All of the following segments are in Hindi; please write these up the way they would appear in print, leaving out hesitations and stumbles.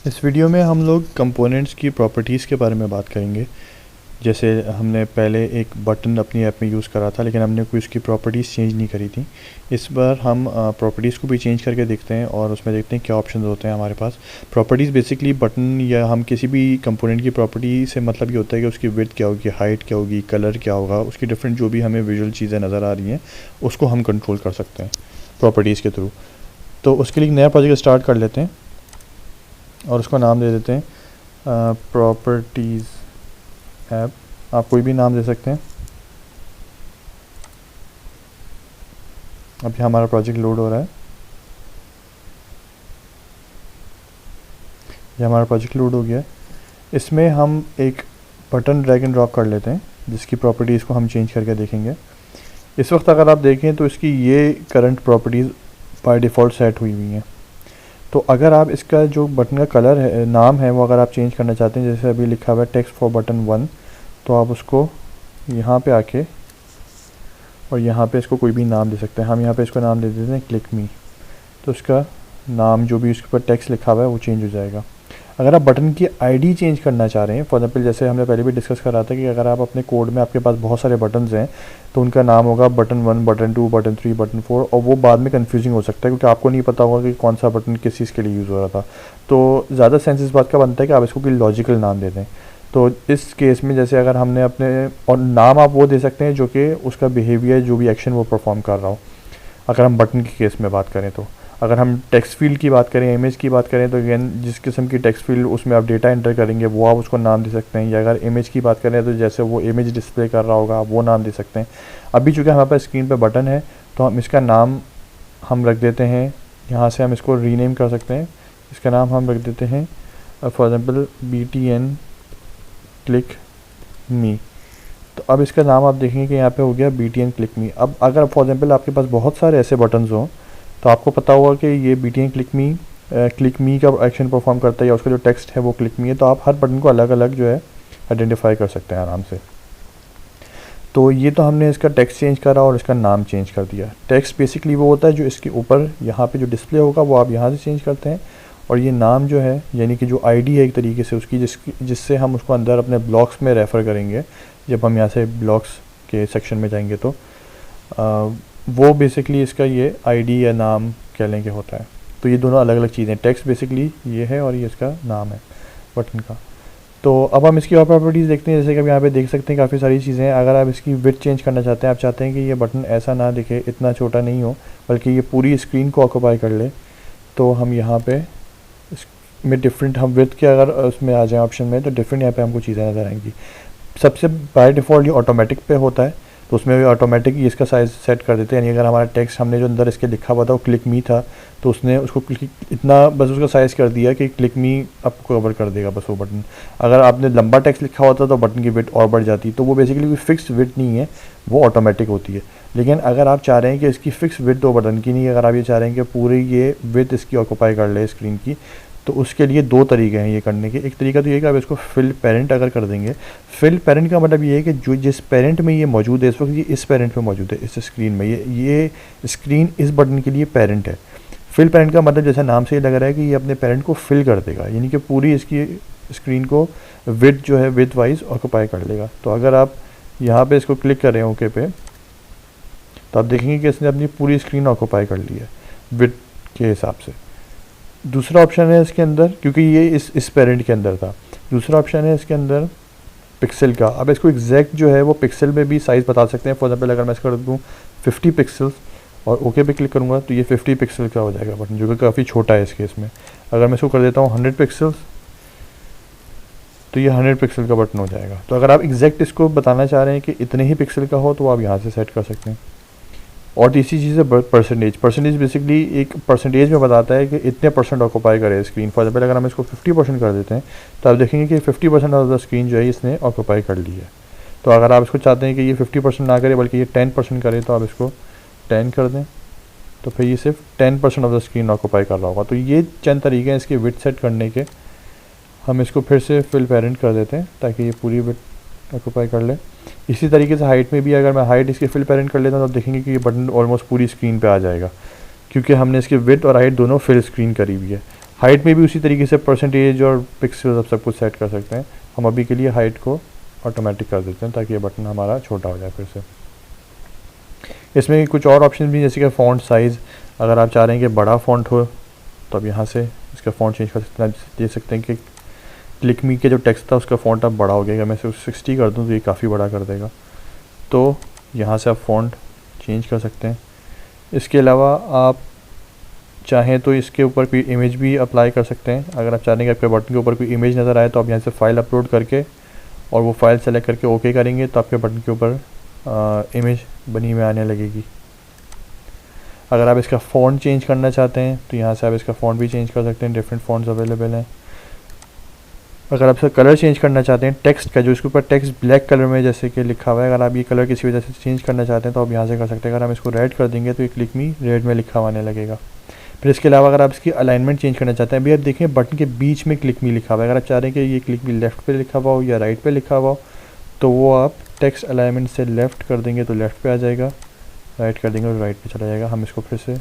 इस वीडियो में हम लोग कंपोनेंट्स की प्रॉपर्टीज़ के बारे में बात करेंगे। जैसे हमने पहले एक बटन अपनी ऐप में यूज़ करा था, लेकिन हमने कोई उसकी प्रॉपर्टीज़ चेंज नहीं करी थी। इस बार हम प्रॉपर्टीज़ को भी चेंज करके देखते हैं और उसमें देखते हैं क्या ऑप्शन होते हैं हमारे पास। प्रॉपर्टीज़ बेसिकली बटन या हम किसी भी कंपोनेंट की प्रॉपर्टी से मतलब ये होता है कि उसकी विड्थ क्या होगी, हाइट क्या होगी, कलर क्या होगा, उसकी डिफरेंट जो भी हमें विजुअल चीज़ें नज़र आ रही हैं उसको हम कंट्रोल कर सकते हैं प्रॉपर्टीज़ के थ्रू। तो उसके लिए एक नया प्रोजेक्ट स्टार्ट कर लेते हैं और उसको नाम दे देते हैं प्रॉपर्टीज़ ऐप। आप कोई भी नाम दे सकते हैं। अभी हमारा प्रोजेक्ट लोड हो रहा है। ये हमारा प्रोजेक्ट लोड हो गया है। इसमें हम एक बटन ड्रैग एंड ड्रॉप कर लेते हैं जिसकी प्रॉपर्टीज़ को हम चेंज करके देखेंगे। इस वक्त अगर आप देखें तो इसकी ये current properties by default set हुई हुई हैं। तो अगर आप इसका जो बटन का कलर है, नाम है, वो अगर आप चेंज करना चाहते हैं, जैसे अभी लिखा हुआ है टेक्स्ट फॉर बटन 1, तो आप उसको यहाँ पे आके और यहाँ पे इसको कोई भी नाम दे सकते हैं। हम यहाँ पे इसको नाम दे देते हैं क्लिक मी। तो उसका नाम जो भी उसके ऊपर टेक्स्ट लिखा हुआ है वो चेंज हो जाएगा। अगर आप बटन की आईडी चेंज करना चाह रहे हैं, फॉर एग्जाम्पल जैसे हमने पहले भी डिस्कस करा था कि अगर आप अपने कोड में आपके पास बहुत सारे बटन्स हैं तो उनका नाम होगा बटन 1, बटन 2, बटन 3, बटन 4, और वो बाद में कन्फ्यूजिंग हो सकता है क्योंकि आपको नहीं पता होगा कि कौन सा बटन किस चीज़ के लिए यूज़ हो रहा था। तो ज़्यादा सेंस इस बात का बनता है कि आप इसको कोई लॉजिकल नाम दे दें। तो इस केस में जैसे अगर हमने अपने, और नाम आप वो दे सकते हैं जो कि उसका बिहेवियर, जो भी एक्शन वो परफॉर्म कर रहा हो। अगर हम बटन के केस में बात करें तो अगर हम टेक्स्ट फील्ड की बात करें, इमेज की बात करें, तो अगेन जिस किस्म की टेक्स्ट फील्ड उसमें आप डेटा एंटर करेंगे वो आप उसको नाम दे सकते हैं। या अगर इमेज की बात करें तो जैसे वो इमेज डिस्प्ले कर रहा होगा आप वो नाम दे सकते हैं। अभी चूँकि हमारे पास स्क्रीन पे बटन है तो हम इसका नाम हम रख देते हैं, यहाँ से हम इसको रीनेम कर सकते हैं। इसका नाम हम रख देते हैं फॉर एग्जाम्पल BTN क्लिक मी। तो अब इसका नाम आप देखेंगे कि यहाँ पे हो गया BTN क्लिक मी। अब अगर फॉर एग्जाम्पल आपके पास बहुत सारे ऐसे बटन्स हों तो आपको पता होगा कि ये BTN क्लिक मी का एक्शन परफॉर्म करता है या उसका जो टेक्स्ट है वो क्लिक मी है। तो आप हर बटन को अलग अलग जो है आइडेंटिफाई कर सकते हैं आराम से। तो ये तो हमने इसका टेक्स्ट चेंज करा और इसका नाम चेंज कर दिया। टेक्स्ट बेसिकली वो होता है जो इसके ऊपर यहाँ पे जो डिस्प्ले होगा वो आप यहाँ से चेंज करते हैं, और ये नाम जो है यानी कि जो आईडी है एक तरीके से उसकी, जिससे हम उसको अंदर अपने ब्लॉक्स में रेफ़र करेंगे जब हम यहाँ से ब्लॉक्स के सेक्शन में जाएंगे। तो वो बेसिकली इसका ये आईडी या नाम कह लेंगे होता है। तो ये दोनों अलग अलग चीज़ें, टेक्स्ट बेसिकली ये है और ये इसका नाम है बटन का। तो अब हम इसकी और प्रॉपर्टीज़ देखते हैं। जैसे कि आप यहाँ पे देख सकते हैं काफ़ी सारी चीज़ें हैं। अगर आप इसकी विड्थ चेंज करना चाहते हैं, आप चाहते हैं कि ये बटन ऐसा ना दिखे, इतना छोटा नहीं हो, बल्कि ये पूरी स्क्रीन को ऑक्यूपाई कर ले, तो हम यहाँ पे इसमें डिफरेंट, हम विड्थ के अगर उसमें आ जाए ऑप्शन में तो डिफरेंट यहाँ पे हमको चीज़ें नज़र आएंगी। सबसे बाय डिफ़ॉल्ट ये ऑटोमेटिक पे होता है, तो उसमें भी ऑटोमेटिक ही इसका साइज़ सेट कर देते हैं। यानी अगर हमारा टेक्स्ट हमने जो अंदर इसके लिखा हुआ था वो क्लिक मी था, तो उसने उसको इतना बस उसका साइज़ कर दिया कि क्लिक मी आपको कवर कर देगा बस वो बटन। अगर आपने लंबा टेक्स्ट लिखा होता तो बटन की विड्थ और बढ़ जाती। तो वो बेसिकली कोई फिक्स विड्थ नहीं है, वो ऑटोमेटिक होती है। लेकिन अगर आप चाह रहे हैं कि इसकी फ़िक्स विड्थ हो बटन की नहीं, अगर आप ये चाह रहे हैं कि पूरी ये विड्थ इसकी ऑक्यूपाई कर ले स्क्रीन की, तो उसके लिए दो तरीके हैं ये करने के। एक तरीका तो ये है कि आप इसको फिल पेरेंट अगर कर देंगे। फिल पेरेंट का मतलब ये है कि जो जिस पेरेंट में ये मौजूद है इस वक्त, ये इस पेरेंट में मौजूद है, इस स्क्रीन में, ये स्क्रीन इस बटन के लिए पेरेंट है। फिल पेरेंट का मतलब जैसे नाम से ही लग रहा है कि ये अपने पेरेंट को फिल कर देगा, यानी कि पूरी इसकी स्क्रीन को विड्थ जो है विड्थ वाइज ऑक्यूपाई कर लेगा। तो अगर आप यहाँ पे इसको क्लिक करें ओके पे, तो आप देखेंगे कि इसने अपनी पूरी स्क्रीन ऑक्यूपाई कर ली है विड्थ के हिसाब से। दूसरा ऑप्शन है इसके अंदर, क्योंकि ये इस पेरेंट के अंदर था, दूसरा ऑप्शन है इसके अंदर पिक्सल का। अब इसको एग्जैक्ट जो है वो पिक्सल में भी साइज़ बता सकते हैं। फॉर एग्जाम्पल अगर मैं इसका कर दूँ 50 पिक्सल्स और ओके पे क्लिक करूँगा तो ये 50 पिक्सल का हो जाएगा बटन, जो कि काफ़ी छोटा है इस केस में। अगर मैं इसको कर देता हूँ 100 पिक्सल्स तो ये 100 पिक्सल का बटन हो जाएगा। तो अगर आप एग्जैक्ट इसको बताना चाह रहे हैं कि इतने ही पिक्सल का हो तो आप यहाँ से सेट कर सकते हैं। और तीसरी चीज़ है परसेंटेज बेसिकली एक परसेंटेज में बताता है कि इतने % ऑक्यूपाई करे स्क्रीन। फॉर एग्जाम्पल अगर हम इसको 50% कर देते हैं तो आप देखेंगे कि 50% ऑफ द स्क्रीन जो है इसने ऑक्यूपाई कर ली है। तो अगर आप इसको चाहते हैं कि ये 50% ना करे बल्कि ये 10% करे तो आप इसको 10 कर दें, तो फिर ये सिर्फ 10% ऑफ द स्क्रीन ऑक्यूपाई कर रहा होगा। तो ये चंद तरीके हैं इसके विड्थ सेट करने के। हम इसको फिर से फिल पेरेंट कर देते हैं ताकि ये पूरी विड्थ ऑक्यूपाई कर ले। इसी तरीके से हाइट में भी अगर मैं हाइट इसकी फिल पेरेंट कर लेता हूँ तो देखेंगे कि ये बटन ऑलमोस्ट पूरी स्क्रीन पे आ जाएगा, क्योंकि हमने इसकी विड्थ और हाइट दोनों फिल स्क्रीन करी हुई है। हाइट में भी उसी तरीके से परसेंटेज और पिक्सल सब कुछ सेट कर सकते हैं। हम अभी के लिए हाइट को ऑटोमेटिक कर देते हैं ताकि ये बटन हमारा छोटा हो जाए फिर से। इसमें कुछ और ऑप्शन भी, जैसे कि फ़ॉन्ट साइज़, अगर आप चाह रहे हैं कि बड़ा फ़ॉन्ट हो तो अब यहाँ से इसका फ़ॉन्ट चेंज कर सकते हैं। देख सकते हैं कि क्लिक मी के जो टेक्स्ट था उसका फ़ॉन्ट अब बड़ा हो गया। मैं इसे 60 कर दूँ तो ये काफ़ी बड़ा कर देगा। तो यहाँ से आप फ़ॉन्ट चेंज कर सकते हैं। इसके अलावा आप चाहें तो इसके ऊपर कोई इमेज भी अप्लाई कर सकते हैं। अगर आप चाहें कि आपके बटन के ऊपर कोई इमेज नज़र आए तो आप यहाँ से फ़ाइल अपलोड करके और वो फ़ाइल सेलेक्ट करके ओके करेंगे तो आपके बटन के ऊपर इमेज बनी हुई आने लगेगी। अगर आप इसका फ़ॉन्ट चेंज करना चाहते हैं तो यहाँ से आप इसका फ़ॉन्ट भी चेंज कर सकते हैं। डिफरेंट फ़ॉन्ट्स अवेलेबल हैं। अगर आप इसका कलर चेंज करना चाहते हैं टेक्स्ट का, जो इसके ऊपर टेक्स्ट ब्लैक कलर में जैसे कि लिखा हुआ है, अगर आप ये कलर किसी वजह से चेंज करना चाहते हैं तो आप यहाँ से कर सकते हैं। अगर हम इसको रेड कर देंगे तो ये क्लिक मी रेड में लिखा हुआ आने लगेगा। फिर इसके अलावा अगर आप इसकी अलाइनमेंट चेंज करना चाहते हैं, अभी आप देखें बटन के बीच में क्लिक मी लिखा हुआ है। अगर आप चाह रहे हैं कि ये क्लिक मी लेफ़्ट पे लिखा हुआ हो या राइट पे लिखा हुआ हो तो वो आप टेक्स्ट अलाइनमेंट से लेफ़्ट कर देंगे तो लेफ़्ट पे आ जाएगा, राइट कर देंगे तो राइट पे चला जाएगा। हम इसको फिर से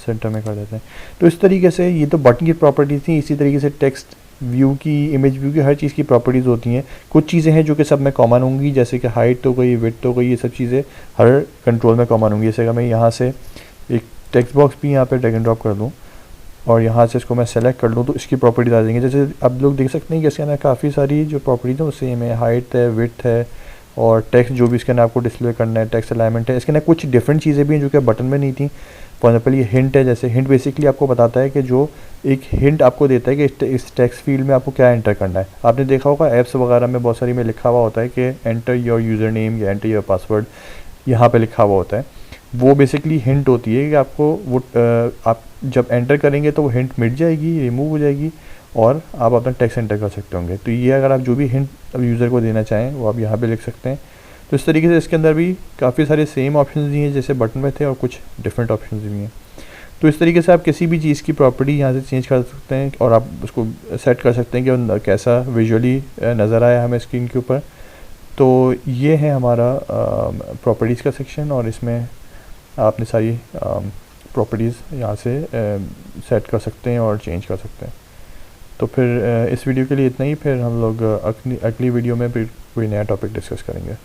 सेंटर में कर देते हैं। तो इस तरीके से ये तो बटन की प्रॉपर्टीज़ थी। इसी तरीके से टेक्स्ट व्यू की, इमेज व्यू की, हर चीज़ की प्रॉपर्टीज़ होती हैं। कुछ चीज़ें हैं जो कि सब में कॉमन होंगी, जैसे कि हाइट तो गई, विड्थ तो गई, ये सब चीज़ें हर कंट्रोल में कॉमन होंगी। जैसे अगर मैं यहाँ से एक टेक्स्ट बॉक्स भी यहाँ पे ड्रैग एंड ड्रॉप कर दूँ और यहाँ से इसको मैं सेलेक्ट कर लूँ तो इसकी प्रॉपर्टीज आ जाएंगी। जैसे आप लोग देख सकते हैं कि इसके अंदर काफ़ी सारी जो प्रॉपर्टीज हैं वो सेम है। हाइट है, विड्थ है और टेक्स्ट जो भी इसके अंदर आपको डिस्प्ले करना है, टेक्स्ट अलाइनमेंट है। इसके अंदर कुछ डिफरेंट चीज़ें भी हैं जो कि बटन में नहीं थी। फॉर एग्जाम्पल ये हिंट है, जैसे हिंट बेसिकली आपको बताता है कि जो एक हिंट आपको देता है कि इस टेक्स्ट फील्ड में आपको क्या एंटर करना है। आपने देखा होगा ऐप्स वगैरह में बहुत सारी में लिखा हुआ होता है कि एंटर योर यूज़र नेम या एंटर योर पासवर्ड, यहाँ पे लिखा हुआ होता है। वो बेसिकली हिंट होती है कि आपको वो आप जब एंटर करेंगे तो वो हिंट मिट जाएगी, रिमूव हो जाएगी और आप अपना टेक्स्ट एंटर कर सकते होंगे। तो ये अगर आप जो भी हिंट अब यूज़र को देना चाहें वो आप यहाँ पे लिख सकते हैं। तो इस तरीके से इसके अंदर भी काफ़ी सारे सेम ऑप्शंस भी हैं जैसे बटन में थे और कुछ डिफरेंट ऑप्शंस भी हैं। तो इस तरीके से आप किसी भी चीज़ की प्रॉपर्टी यहाँ से चेंज कर सकते हैं और आप उसको सेट कर सकते हैं कि कैसा विजुअली नज़र आया हमें स्क्रीन के ऊपर। तो ये है हमारा प्रॉपर्टीज़ का सेक्शन और इसमें आपने सारी प्रॉपर्टीज़ यहाँ से सेट कर सकते हैं और चेंज कर सकते हैं। तो फिर इस वीडियो के लिए इतना ही। फिर हम लोग अगली वीडियो में फिर कोई नया टॉपिक डिस्कस करेंगे।